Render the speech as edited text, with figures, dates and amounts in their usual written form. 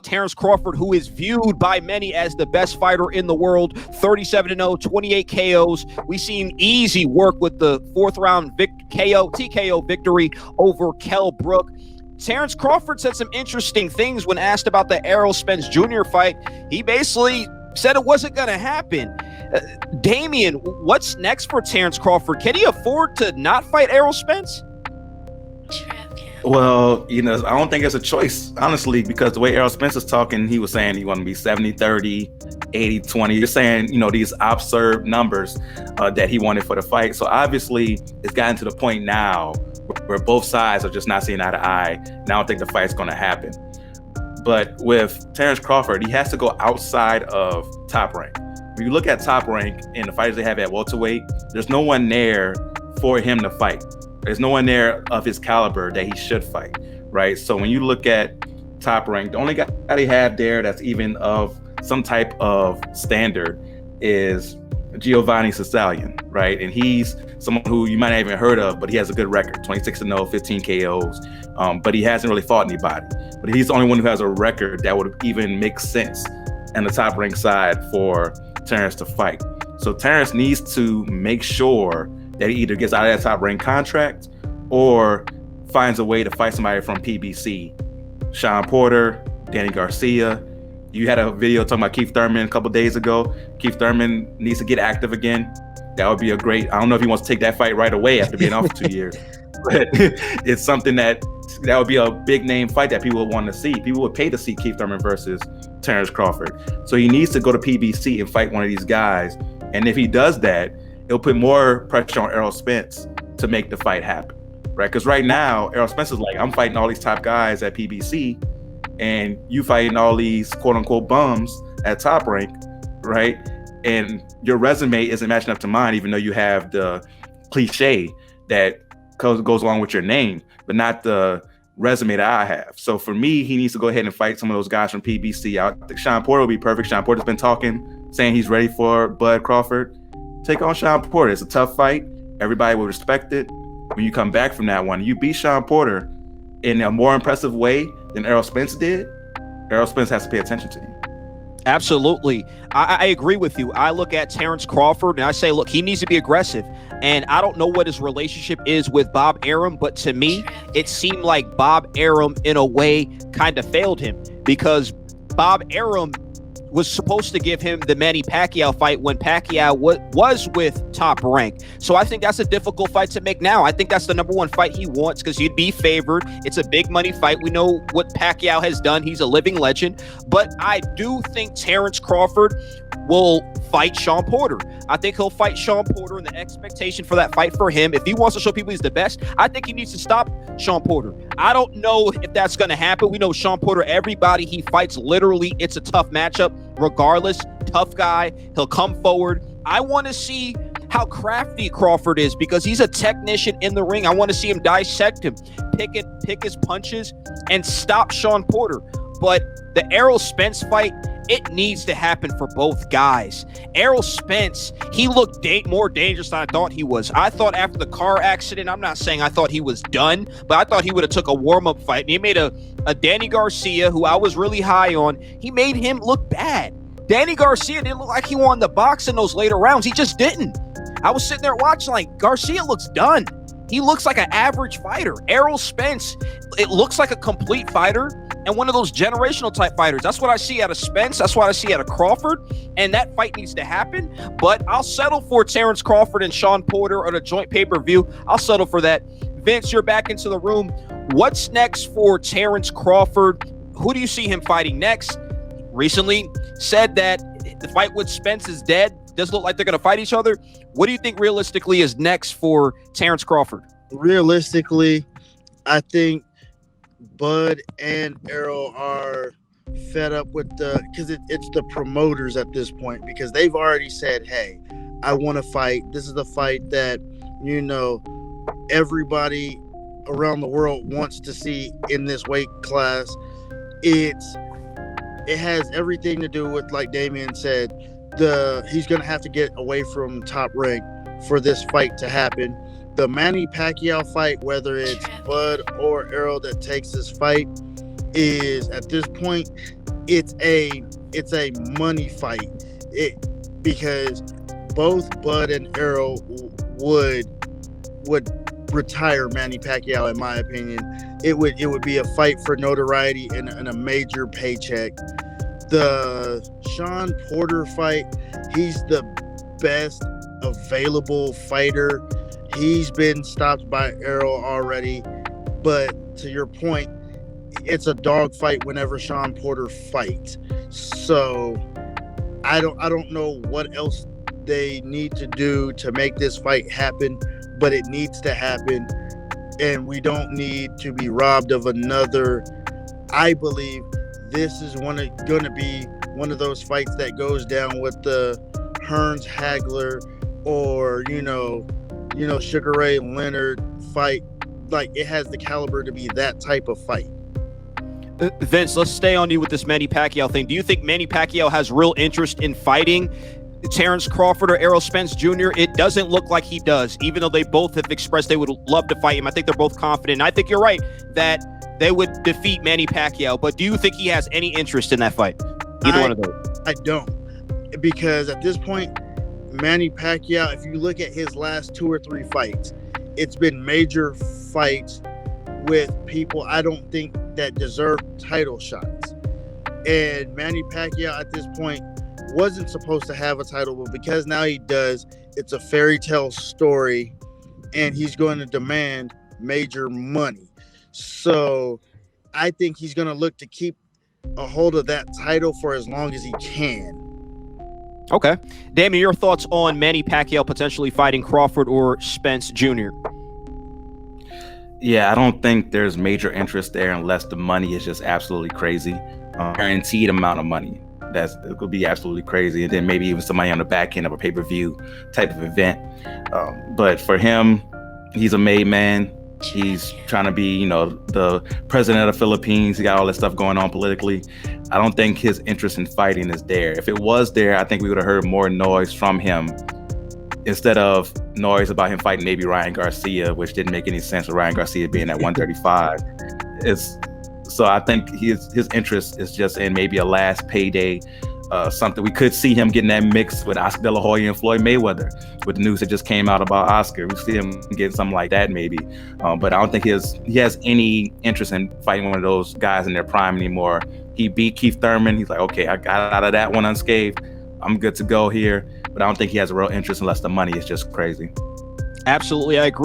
Terence Crawford, who is viewed by many as the best fighter in the world, 37-0, 28 KOs. We seen easy work with the fourth round TKO victory over Kell Brook. Terence Crawford said some interesting things when asked about the Errol Spence Jr. fight. He basically said it wasn't going to happen. Damian, what's next for Terence Crawford? Can he afford to not fight Errol Spence? Well, I don't think it's a choice, honestly, because the way Errol Spence is talking, he was saying he wanted to be 70-30, 80-20. You're saying, these absurd numbers that he wanted for the fight. So obviously, it's gotten to the point now where both sides are just not seeing eye to eye. And I don't think the fight's going to happen. But with Terence Crawford, he has to go outside of Top Rank. When you look at Top Rank and the fighters they have at welterweight, there's no one there for him to fight. There's no one there of his caliber that he should fight, right? So when you look at Top Rank, the only guy they have there that's even of some type of standard is Giovanni Sicilian, right? And he's someone who you might not even heard of, but he has a good record, 26-0, 15 KOs, but he hasn't really fought anybody. But he's the only one who has a record that would even make sense on the Top Rank side for Terence to fight. So Terence needs to make sure that he either gets out of that Top Rank contract or finds a way to fight somebody from PBC. Sean Porter, Danny Garcia. You had a video talking about Keith Thurman a couple days ago. Keith Thurman needs to get active again. That would be a great, I don't know if he wants to take that fight right away after being off for 2 years. But it's something that would be a big name fight that people would want to see. People would pay to see Keith Thurman versus Terence Crawford. So he needs to go to PBC and fight one of these guys. And if he does that, it'll put more pressure on Errol Spence to make the fight happen, right? Because right now, Errol Spence is like, I'm fighting all these top guys at PBC, and you fighting all these quote-unquote bums at Top Rank, right? And your resume isn't matching up to mine, even though you have the cliche that goes along with your name, but not the resume that I have. So for me, he needs to go ahead and fight some of those guys from PBC. I think Sean Porter will be perfect. Sean Porter's been talking, saying he's ready for Bud Crawford. Take on Sean Porter. It's a tough fight. Everybody will respect it. When you come back from that one, you beat Sean Porter in a more impressive way than Errol Spence did. Errol Spence has to pay attention to you. Absolutely. I agree with you. I look at Terence Crawford and I say, look, he needs to be aggressive. And I don't know what his relationship is with Bob Arum, but to me, it seemed like Bob Arum, in a way, kind of failed him, because Bob Arum was supposed to give him the Manny Pacquiao fight when Pacquiao was with Top Rank. So I think that's a difficult fight to make now. I think that's the number one fight he wants because he'd be favored. It's a big money fight. We know what Pacquiao has done. He's a living legend. But I do think Terence Crawford will fight Sean Porter. I think he'll fight Sean Porter, and the expectation for that fight for him, if he wants to show people he's the best, I think he needs to stop Sean Porter. I don't know if that's going to happen. We know Sean Porter, everybody he fights, literally, it's a tough matchup. Regardless, tough guy. He'll come forward. I want to see how crafty Crawford is because he's a technician in the ring. I want to see him dissect him, pick his punches, and stop Sean Porter. But the Errol Spence fight, it needs to happen for both guys. Errol Spence, he looked more dangerous than I thought he was. I thought after the car accident, I'm not saying I thought he was done, but I thought he would have took a warm-up fight. And he made a Danny Garcia, who I was really high on, he made him look bad. Danny Garcia didn't look like he wanted to box in those later rounds. He just didn't. I was sitting there watching like, Garcia looks done. He looks like an average fighter. Errol Spence, it looks like a complete fighter and one of those generational type fighters. That's what I see out of Spence. That's what I see out of Crawford. And that fight needs to happen. But I'll settle for Terence Crawford and Sean Porter on a joint pay-per-view. I'll settle for that. Vince, you're back into the room. What's next for Terence Crawford? Who do you see him fighting next? Recently said that the fight with Spence is dead. Doesn't look like they're going to fight each other. What do you think realistically is next for Terence Crawford? Realistically, I think Bud and Errol are fed up with because it's the promoters at this point, because they've already said, hey, I want to fight. This is the fight that, everybody around the world wants to see in this weight class. It has everything to do with, like Damian said, he's going to have to get away from Top Rank for this fight to happen. The Manny Pacquiao fight, whether it's Bud or Errol that takes this fight, is at this point, it's a money fight. It because both Bud and Errol would retire Manny Pacquiao, in my opinion. It would be a fight for notoriety and a major paycheck. The Sean Porter fight, he's the best available fighter. He's been stopped by Errol already, but to your point, it's a dog fight whenever Sean Porter fights. So I don't know what else they need to do to make this fight happen, but it needs to happen, and we don't need to be robbed of another. I believe this is going to be one of those fights that goes down with the Hearns Hagler or Sugar Ray Leonard fight. Like, it has the caliber to be that type of fight. Vince, let's stay on you with this Manny Pacquiao thing. Do you think Manny Pacquiao has real interest in fighting Terence Crawford or Errol Spence Jr.? It doesn't look like he does, even though they both have expressed they would love to fight him. I think they're both confident. And I think you're right that they would defeat Manny Pacquiao. But do you think he has any interest in that fight? Either one of those. I don't. Because at this point, Manny Pacquiao, if you look at his last 2 or 3 fights, it's been major fights with people I don't think that deserve title shots. And Manny Pacquiao at this point wasn't supposed to have a title, but because now he does, it's a fairy tale story, and he's going to demand major money. So I think he's going to look to keep a hold of that title for as long as he can. Okay. Damien, your thoughts on Manny Pacquiao potentially fighting Crawford or Spence Jr.? Yeah, I don't think there's major interest there unless the money is just absolutely crazy. Guaranteed amount of money. It could be absolutely crazy. And then maybe even somebody on the back end of a pay-per-view type of event. But for him, he's a made man. He's trying to be, the president of the Philippines. He got all this stuff going on politically. I don't think his interest in fighting is there. If it was there, I think we would have heard more noise from him instead of noise about him fighting maybe Ryan Garcia, which didn't make any sense with Ryan Garcia being at 135. So I think his interest is just in maybe a last payday, something. We could see him getting that mix with Oscar De La Hoya and Floyd Mayweather with the news that just came out about Oscar. We see him getting something like that maybe. But I don't think he has any interest in fighting one of those guys in their prime anymore. He beat Keith Thurman. He's like, okay, I got out of that one unscathed. I'm good to go here. But I don't think he has a real interest unless the money is just crazy. Absolutely, I agree.